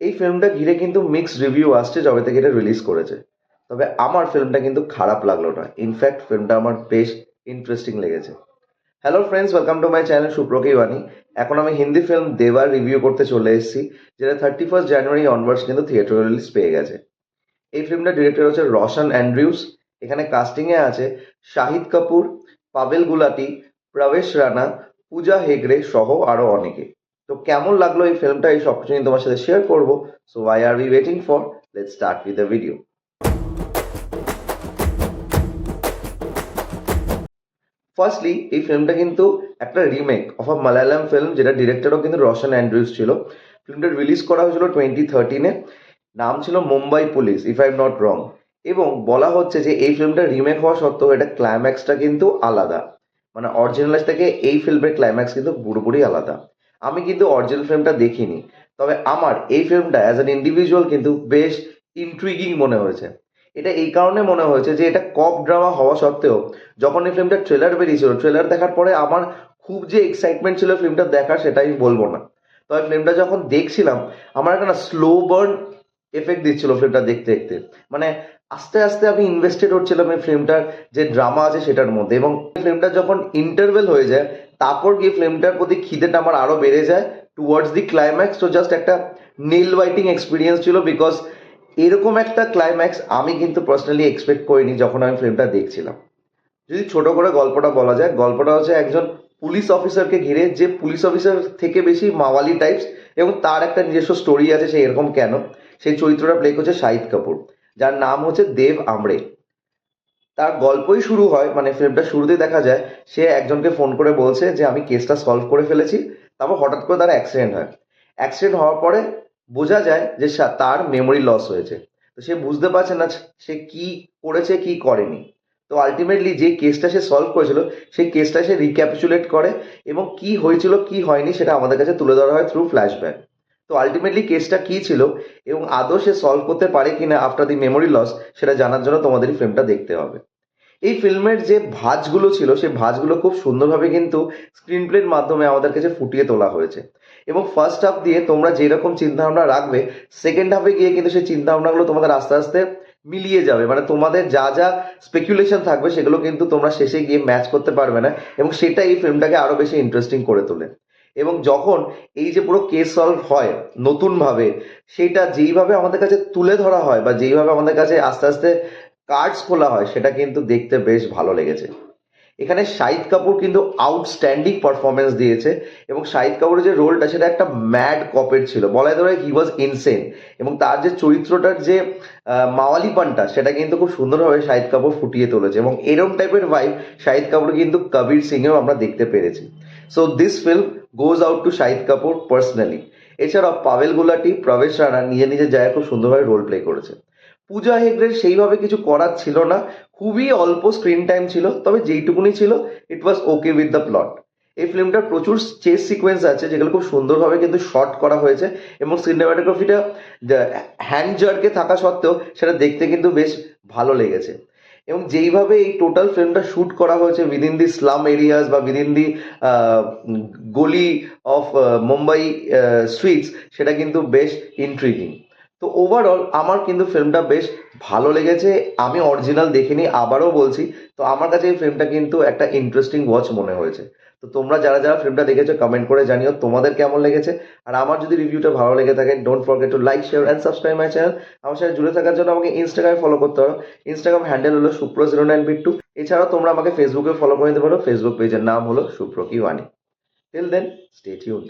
এই ফিল্মটা ঘিরে কিন্তু মিক্সড রিভিউ আসছে যবে থেকে এটা রিলিজ করেছে। তবে আমার ফিল্মটা কিন্তু খারাপ লাগলো না, ইনফ্যাক্ট ফিল্মটা আমার বেশ ইন্টারেস্টিং লেগেছে। Hello friends, welcome to my channel সুপ্রকি বাণী। এখন আমি হিন্দি ফিল্ম দেবার রিভিউ করতে চলে এসেছি, যেটা 31 জানুয়ারি অনওয়ার্ডস কিন্তু থিয়েটার রিলিজ পেয়ে গেছে। এই ফিল্মটা ডিরেক্টর হচ্ছে রোশন অ্যান্ড্রিউস। এখানে কাস্টিংয়ে আছে শাহিদ কাপুর, পাভেল গুলাটি, প্রবেশ রানা, পূজা হেগড়ে সহ আরো অনেকে। তো কেমন লাগলো এই ফিল্মটা, এই সব কিছু নিয়ে তোমার সাথে শেয়ার করবো। So why are we waiting for, let's start with the video. Firstly এই ফিল্মটা কিন্তু একটা remake of a Malayalam film, যেটা ডিরেক্টরও কিন্তু রোশন অ্যান্ড্রিউস ছিল। ফিল্মটা রিলিজ করা হয়েছিল 2013-এ। নাম ছিল Mumbai police, if I am not wrong. এবং বলা হচ্ছে যে এই ফিল্মটা রিমেক হওয়া সত্ত্বেও এটা ক্লাইম্যাক্সটা কিন্তু আলাদা। মানে অরিজিনাল থেকে এই ফিল্মের ক্লাইম্যাক্স কিন্তু পুরোপুরি আলাদা। আমি কিন্তু অরিজিনাল ফিল্মটা দেখিনি, তবে আমার এই ফিল্মটা অ্যাজ অ্যান ইন্ডিভিজুয়াল কিন্তু বেশ ইন্ট্রিগিং মনে হয়েছে। এটা এই কারণে মনে হয়েছে যে এটা কপ ড্রামা হওয়া সত্ত্বেও যখন এই ফিল্মটা ট্রেলার বেরিয়েছিল, ট্রেলার দেখার পরে আমার খুব যে এক্সাইটমেন্ট ছিল ফিল্মটা দেখার, সেটা আমি বলবো না। তবে ফিল্মটা যখন দেখছিলাম, আমার একটা না স্লো বার্ন এফেক্ট দিচ্ছিল ফিল্মটা দেখতে দেখতে। মানে আস্তে আস্তে আমি ইনভেস্টেড হচ্ছিলাম এই ফিল্মটার যে ড্রামা আছে সেটার মধ্যে। এবং ফিল্মটা যখন ইন্টারভেল হয়ে যায়, তারপর গিয়ে ফিল্মটার প্রতি খিদেটা আমার আরো বেড়ে যায় টুয়ার্ডস দি ক্লাইম্যাক্স। তো জাস্ট একটা নেল বাইটিং এক্সপিরিয়েন্স ছিল, বিকজ এরকম একটা ক্লাইম্যাক্স আমি কিন্তু পার্সোনালি এক্সপেক্ট করিনি যখন আমি ফিল্মটা দেখছিলাম। যদি ছোট করে গল্পটা বলা যায়, গল্পটা হচ্ছে একজন পুলিশ অফিসারকে ঘিরে, যে পুলিশ অফিসার থেকে বেশি মাওয়ালি টাইপস, এবং তার একটা নিজস্ব স্টোরি আছে সে এরকম কেন। সেই চরিত্রটা প্লে করছে শাহিদ কাপুর, যার নাম হচ্ছে দেব আমড়ে। তার গল্পই শুরু হয়, মানে ফিল্মটা শুরুতেই দেখা যায় সে একজনকে ফোন করে বলছে যে আমি কেসটা সলভ করে ফেলেছি। তারপর হঠাৎ করে তার অ্যাক্সিডেন্ট হয়। অ্যাক্সিডেন্ট হওয়ার পরে বোঝা যায় যে তার মেমোরি লস হয়েছে। তো সে বুঝতে পারছে না সে কি করেছে কি করেনি। তো আলটিমেটলি যে কেসটা সে সলভ করেছিল, সেই কেসটা সে রিক্যাপিচুলেট করে, এবং কি হয়েছিল কি হয়নি সেটা আমাদের কাছে তুলে ধরা হয় থ্রু ফ্ল্যাশব্যাক। তো আলটিমেটলি কেসটা কি ছিল এবং আদৌ সে সলভ করতে পারে কিনা আফটার দি মেমোরি লস, সেটা জানার জন্য তোমাদের এই ফিল্মটা দেখতে হবে। এই ফিল্মের যে ভাঁজগুলো ছিল, সেই ভাঁজগুলো খুব সুন্দরভাবে কিন্তু স্ক্রিন প্লের মাধ্যমে আমাদের কাছে ফুটিয়ে তোলা হয়েছে। এবং ফার্স্ট হাফ দিয়ে তোমরা যেরকম চিন্তাভাবনা রাখবে, সেকেন্ড হাফে গিয়ে কিন্তু সেই চিন্তাভাবনাগুলো তোমাদের আস্তে আস্তে মিলিয়ে যাবে। মানে তোমাদের যা যা স্পেকুলেশন থাকবে সেগুলো কিন্তু তোমরা শেষে গিয়ে ম্যাচ করতে পারবে না, এবং সেটা এই ফিল্মটাকে আরো বেশি ইন্টারেস্টিং করে তোলে। এবং যখন এই যে পুরো কেস সলভ হয় নতুনভাবে, সেটা যেইভাবে আমাদের কাছে তুলে ধরা হয় বা যেইভাবে আমাদের কাছে আস্তে আস্তে কার্ডস খোলা হয়, সেটা কিন্তু দেখতে বেশ ভালো লেগেছে। এখানে শাহিদ কাপুর কিন্তু আউটস্ট্যান্ডিং পারফরমেন্স দিয়েছে। এবং শাহিদ কাপুরের যে রোলটা, সেটা একটা ম্যাড কপের ছিল, বলা যেতে পারে হি ওয়াজ ইনসেন। এবং তার যে চরিত্রটার যে মাওয়ালিপানটা, সেটা কিন্তু খুব সুন্দরভাবে শাহিদ কাপুর ফুটিয়ে তুলেছে। এবং এরম টাইপের ভাইব শাহিদ কাপুর কিন্তু কবির সিংয়েও আমরা দেখতে পেরেছি। So this film goes out to Shahid Kapoor personally. এছাড়াও পাভেল গুলাটি, প্রবেশ রানা নিজের নিজের জায়গায় খুব সুন্দরভাবে রোল প্লে করেছে। পূজা হেগড়ের সেইভাবে কিছু করার ছিল না, খুবই অল্প স্ক্রিন টাইম ছিল, তবে যেইটুকুনি ছিল ইট ওয়াজ ওকে উইথ দ্য প্লট। এই ফিল্মটার প্রচুর চেস সিকোয়েন্স আছে, যেগুলো খুব সুন্দরভাবে কিন্তু শর্ট করা হয়েছে। এবং সিনেমাটোগ্রাফিটা হ্যান্ড জার্কে থাকা সত্ত্বেও সেটা দেখতে কিন্তু বেশ ভালো লেগেছে। এবং যেইভাবে এই টোটাল ফিল্মটা শুট করা হয়েছে উইদিন দি স্লাম এরিয়াস বা উইদিন দি গলি অফ মুম্বাই স্ট্রিটস, সেটা কিন্তু বেশ ইন্ট্রিগিং। তো ওভারঅল আমার কিন্তু ফিল্মটা বেশ ভালো লেগেছে। আমি অরিজিনাল দেখিনি, আবারও বলছি। তো আমার কাছে এই ফিল্মটা কিন্তু একটা ইন্টারেস্টিং ওয়াচ মনে হয়েছে। তো তোমরা যারা যারা ফিল্মটা দেখেছো কমেন্ট করে জানিও তোমাদের কেমন লেগেছে। আর আমার যদি রিভিউটা ভালো লেগে থাকে, don't forget to like, share and subscribe my channel. আমার সাথে জুড়ে থাকার জন্য আমাকে ইনস্টাগ্রামে ফলো করতে পারো। ইনস্টাগ্রাম হ্যান্ডেল হলো সুপ্র09বিট্টু। এছাড়াও তোমরা আমাকে ফেসবুকে ফলো করে নিতে পারো, ফেসবুক পেজের নাম হলো সুপ্র কি ওয়ানি। Till then, stay tuned.